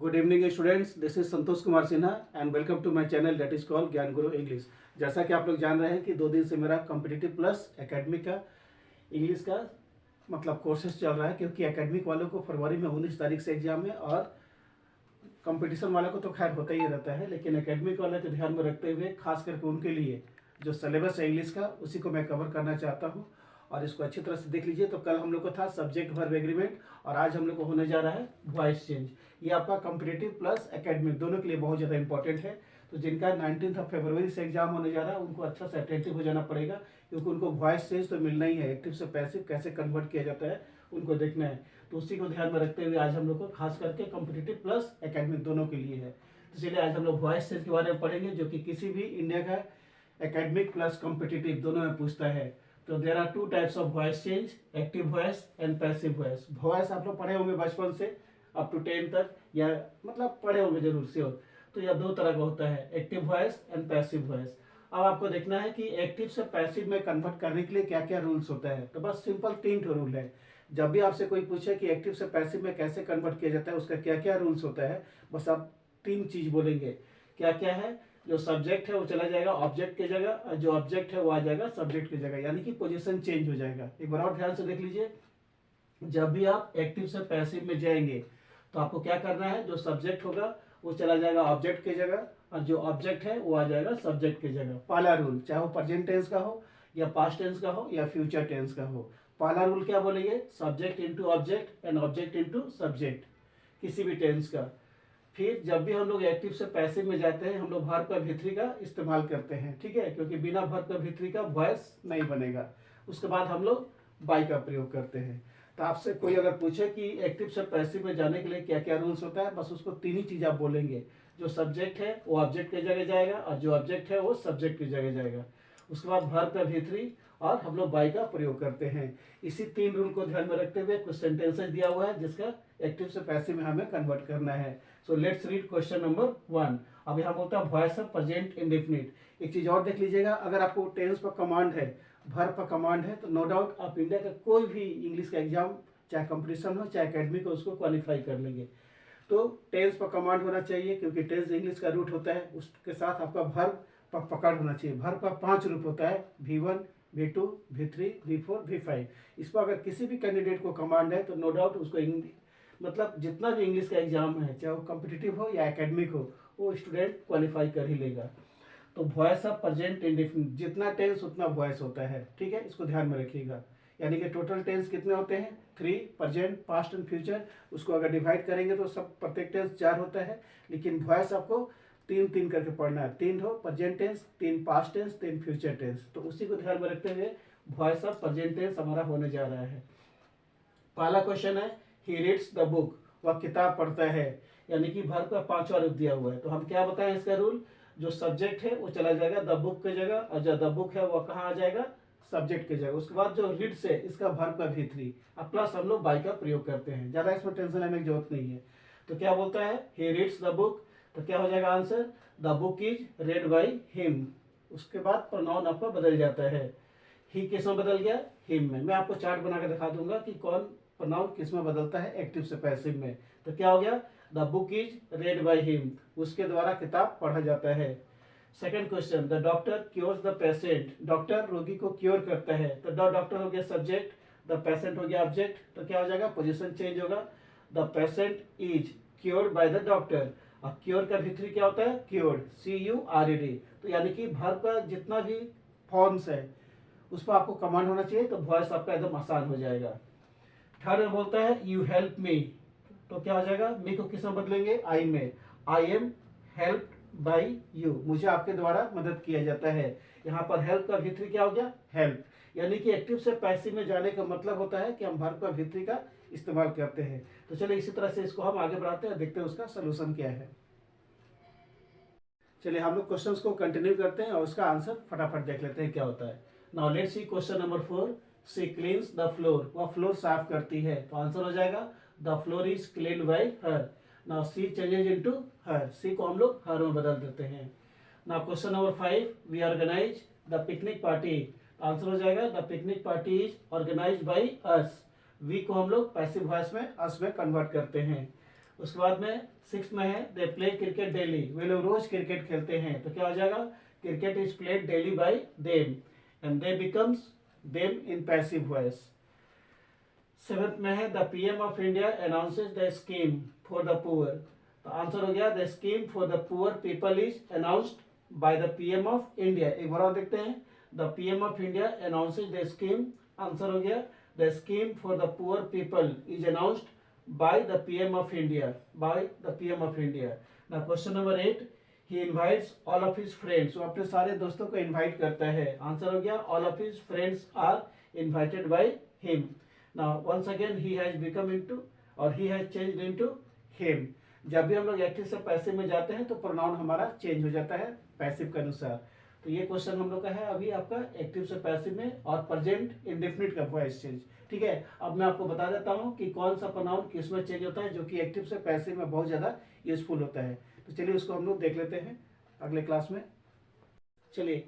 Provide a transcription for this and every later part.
Good evening students, this is Santosh Kumar Sinha and welcome to my channel that is called Gyan Guru English. जैसा कि आप लोग जान रहे हैं कि 2 दिन से मेरा कॉम्पिटिटिव प्लस एकेडमिक का इंग्लिश का मतलब कोर्सेज चल रहा है, क्योंकि एकेडमिक वालों को फरवरी में 19 तारीख से एग्जाम है और कंपटीशन वालों को तो खैर होता ही रहता है, लेकिन एकेडमिक वाले को ध्यान में रखते हुए खास करके उनके लिए जो सिलेबस है इंग्लिश का उसी को मैं कवर करना चाहता हूँ। और इसको अच्छी तरह से देख लीजिए। तो कल हम लोग को था सब्जेक्ट वर्ब एग्रीमेंट और आज हम लोग को होने जा रहा है वॉइस चेंज। ये आपका कॉम्पिटिटिव प्लस एकेडमिक दोनों के लिए बहुत ज़्यादा इंपॉर्टेंट है। तो जिनका 19 फरवरी से एग्जाम होने जा रहा है उनको अच्छा से अटेंटिव हो जाना पड़ेगा, क्योंकि उनको वॉइस चेंज तो मिलना ही है। एक्टिव से पैसिव कैसे कन्वर्ट किया जाता है उनको देखना है। तो उसी को ध्यान में रखते हुए आज हम लोग को खास करके कॉम्पिटिटिव प्लस एकेडमिक दोनों के लिए है। तो चलिए आज हम लोग वॉइस चेंज के बारे में पढ़ेंगे, जो कि किसी भी इंडिया का एकेडमिक प्लस कॉम्पिटिटिव दोनों में पूछता है। तो there are 2 types of voice change, active voice and passive voice. Voice आप लोग पढ़े होंगे बचपन से अप टू 10 तक, या मतलब पढ़े होंगे जरूर से हो। तो यह 2 तरह का होता है, active voice and passive voice. अब आपको देखना है कि एक्टिव से पैसिव में कन्वर्ट करने के लिए क्या क्या रूल्स होता है। तो बस सिंपल 3 रूल है। जब भी आपसे कोई पूछे कि एक्टिव से पैसिव में कैसे कन्वर्ट किया जाता है, उसका क्या क्या रूल्स होता है, बस आप 3 चीज बोलेंगे। क्या क्या है? जो सब्जेक्ट है वो चला जाएगा ऑब्जेक्ट की जगह, और जो ऑब्जेक्ट है वो आ जाएगा सब्जेक्ट की जगह, यानी कि पोजीशन चेंज हो जाएगा। एक बार और ध्यान से देख लीजिए। जब भी आप एक्टिव से पैसिव में जाएंगे तो आपको क्या करना है, जो सब्जेक्ट होगा वो चला जाएगा ऑब्जेक्ट की जगह, और जो ऑब्जेक्ट है वो आ जाएगा सब्जेक्ट की जगह। पहला रूल, चाहे वो प्रेजेंट टेंस का हो या पास्ट टेंस का हो या फ्यूचर टेंस का हो। पहला रूल क्या बोलेंगे? Subject into object and object into subject, किसी भी टेंस का। फिर जब भी हम लोग एक्टिव से पैसिव में जाते हैं हम लोग वर्ब का भित्री का इस्तेमाल करते हैं, ठीक है, क्योंकि बिना वर्ब का भित्री का वॉइस नहीं बनेगा। उसके बाद हम लोग बाई का प्रयोग करते हैं। तो आपसे कोई अगर पूछे कि एक्टिव से पैसिव में जाने के लिए क्या क्या रूल्स होता है, बस उसको 3 ही चीज आप बोलेंगे। जो सब्जेक्ट है वो ऑब्जेक्ट की जगह जाएगा, और जो ऑब्जेक्ट है वो सब्जेक्ट की जगह जाएगा। उसके बाद वर्ब का भित्री और हम लोग बाई का प्रयोग करते हैं। इसी 3 रूल को ध्यान में रखते हुए कुछ सेंटेंसेस दिया हुआ है जिसका एक्टिव से पैसिव में हमें कन्वर्ट करना है। So let's read question number 1। अब यहाँ बोलता है वॉइस ऑफ प्रेजेंट इंडेफिनिट। एक चीज और देख लीजिएगा, अगर आपको टेंस पर कमांड है, वर्ब पर कमांड है, तो नो डाउट आप इंडिया का कोई भी इंग्लिश का एग्जाम, चाहे कंपटीशन हो चाहे एकेडमिक हो, उसको क्वालिफाई कर लेंगे। तो टेंस पर कमांड होना चाहिए, क्योंकि टेंस इंग्लिश का रूट होता है। उसके साथ आपका वर्ब पर पकड़ होना चाहिए। वर्ब का 5 रूप होता है, V1, V2, V3, V4, V5। इस पर अगर किसी भी कैंडिडेट को कमांड है तो नो डाउट उसको मतलब जितना भी इंग्लिश का एग्जाम है, चाहे वो कॉम्पिटिटिव हो या एकेडमिक हो, वो स्टूडेंट क्वालिफाई कर ही लेगा। तो वॉइस ऑफ प्रेजेंट इंडेफिनिट, जितना टेंस उतना वॉइस होता है, ठीक है, इसको ध्यान में रखिएगा। यानी कि टोटल टेंस कितने होते हैं? 3, प्रेजेंट, पास्ट एंड फ्यूचर। उसको अगर डिवाइड करेंगे तो सब प्रत्येक टेंस 4 होता है, लेकिन वॉइस आपको 3-3 करके पढ़ना है। 3 हो present tense, 3 past tense, 3 future tense. तो उसी को ध्यान में रखते हुए वॉइस ऑफ प्रेजेंट टेंस हमारा होने जा रहा है। पहला क्वेश्चन है, ही रीड्स द बुक, वह किताब पढ़ता है, यानी कि वर्ब का 5वां रूप दिया हुआ है। तो हम क्या बताएं इसका रूल? जो सब्जेक्ट है वो चला जाएगा द बुक की जगह, और जो द बुक है वो कहाँ आ जाएगा? सब्जेक्ट की जगह। उसके बाद जो रीड्स है इसका वर्ब का V3, अब प्लस हम लोग बाई का प्रयोग करते हैं। ज्यादा इसमें टेंशन लेने की जरूरत नहीं है। तो क्या बोलता है? ही रीड्स द बुक, तो क्या हो जाएगा answer? The book is read by him. उसके बाद प्रोनाउन आपका बदल जाता है। ही किस में बदल गया? हिम में। मैं आपको चार्ट बना के दिखा दूंगा कि कौन प्रोनाउन किस में बदलता है एक्टिव से पैसिव में। तो क्या हो गया? The book is read by him, उसके द्वारा किताब पढ़ा जाता है। Second question, the doctor cures the patient, doctor रोगी को क्योर करता है। तो द डॉक्टर हो गया सब्जेक्ट, द पेशेंट हो गया ऑब्जेक्ट। तो क्या हो जाएगा? पोजीशन चेंज होगा। The patient is cured by the doctor. अब क्योर का भीतरी क्या होता है? Cured, CURED। तो यानी कि वर्ब का जितना भी फॉर्म्स है उस पर आपको कमांड होना चाहिए, तो वॉइस आपका एकदम आसान हो जाएगा। थर्ड में बोलता है यू हेल्प मी, तो क्या हो जाएगा? मी को किस में बदलेंगे? आई में। I am help by you, मुझे आपके द्वारा मदद किया जाता है। यहाँ पर हेल्प का भीतरी क्या हो गया? हेल्प। यानी कि एक्टिव से पैसिव में जाने का मतलब होता है कि हम वर्ब का भीतरी का इस्तेमाल करते हैं। तो चलिए इसी तरह से इसको हम आगे बढ़ाते हैं, देखते हैं उसका सोल्यूशन क्या है। चलिए हम लोग क्वेश्चंस को कंटिन्यू करते हैं और उसका आंसर फटाफट देख लेते हैं क्या होता है। Now let's see question number 4। She cleans the floor, वह फ्लोर साफ करती है। तो आंसर हो जाएगा the floor is clean by her. Now she changes into her, she को हम लोग हर में बदल देते हैं। Now question number 5, we organise the picnic party. Answer हो जाएगा the picnic party is organise by us. We को हम लोग पैसिव वॉइस में अस में कन्वर्ट करते हैं। उसके बाद में 6 में है दे प्ले क्रिकेट डेली, वे लोग रोज क्रिकेट खेलते हैं, तो क्या हो जाएगा cricket is played daily bye them and they becomes them in passive voice. 7th में है the PM of India announces the scheme for the poor, तो आंसर हो गया the scheme for the poor people is announced by the PM of India. एक बार और देखते हैं, the PM of India announces the scheme, answer हो गया the scheme for the poor people is announced by the PM of India, by the PM of India. Now question number 8, he invites all of his friends, वो अपने सारे दोस्तों को invite करता है, answer हो गया all of his friends are invited by him. Now once again he has become into or he has changed into him. जब भी हम लोग एक्टिव से पैसिव में जाते हैं तो प्रोनाउन हमारा चेंज हो जाता है पैसिव के अनुसार। तो ये क्वेश्चन हम लोग का है अभी आपका एक्टिव से पैसिव में और प्रेजेंट इंडेफिनिट का वॉइस चेंज। ठीक है, अब मैं आपको बता देता हूँ कि कौन सा प्रोनाउन किस में चेंज होता है जो कि एक्टिव से पैसिव में बहुत ज़्यादा यूजफुल होता है। तो चलिए उसको हम लोग देख लेते हैं अगले क्लास में। चलिए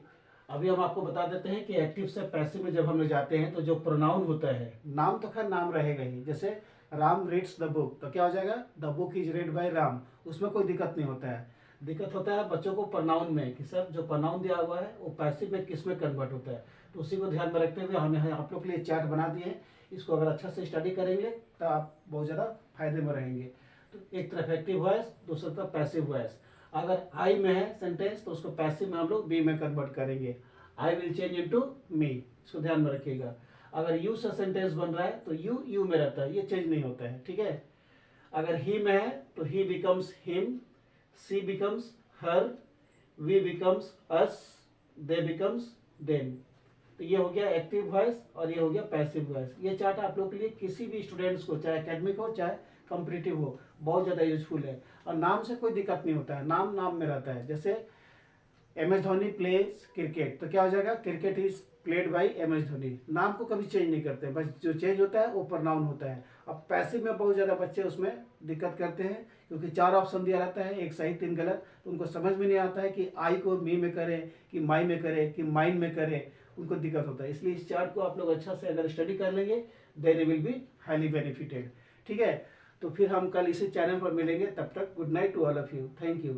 अभी हम आपको बता देते हैं कि एक्टिव से पैसिव में जब हम लोग जाते हैं तो जो प्रोनाउन होता है, नाम तो खैर नाम रहेगा ही, जैसे राम रीड्स द बुक, तो क्या हो जाएगा the book is read by Ram, उसमें कोई दिक्कत नहीं होता है। दिक्कत होता है बच्चों को प्रोनाउन में कि सर जो प्रोनाउन दिया हुआ है वो पैसिव में किस में कन्वर्ट होता है, तो उसी को ध्यान में रखते हुए हमने आप लोग के लिए चार्ट बना दिए हैं। इसको अगर अच्छा से स्टडी करेंगे तो आप बहुत ज़्यादा फायदे में रहेंगे। तो एक तरफ एक्टिव वॉइस, दूसरी तरफ पैसिव वॉइस। अगर आई में है सेंटेंस तो उसको पैसिव में हम लोग बी में कन्वर्ट करेंगे, I will change into me, इसको ध्यान में रखिएगा। अगर यू से सेंटेंस बन रहा है तो यू यू में रहता है, ये चेंज नहीं होता है। ठीक है, अगर ही में है तो he becomes him, she becomes her, we becomes us, they becomes them. तो ये हो गया एक्टिव वॉइस और ये हो गया पैसिव वॉइस। ये चार्ट आप लोग के लिए किसी भी स्टूडेंट्स को, चाहे एकेडमिक हो चाहे कॉम्पिटिटिव हो, बहुत ज़्यादा यूजफुल है। और नाम से कोई दिक्कत नहीं होता है, नाम नाम में रहता है। जैसे M S Dhoni plays cricket, तो क्या हो जाएगा cricket is played by M S Dhoni, नाम को कभी चेंज नहीं करते, बस जो चेंज होता है वो प्रोनाउन होता है। अब पैसिव में बहुत ज़्यादा बच्चे उसमें दिक्कत करते हैं क्योंकि 4 ऑप्शन दिया रहता है, एक सही 3 गलत, तो उनको समझ में नहीं आता है कि आई को मी में करें कि माई में करें कि माइन में करें, उनको दिक्कत होता है। इसलिए इस चार्ट को आप लोग अच्छा से अगर स्टडी कर लेंगे then will be highly benefited. ठीक है, तो फिर हम कल इसी चैनल पर मिलेंगे, तब तक good night to all of you, thank you.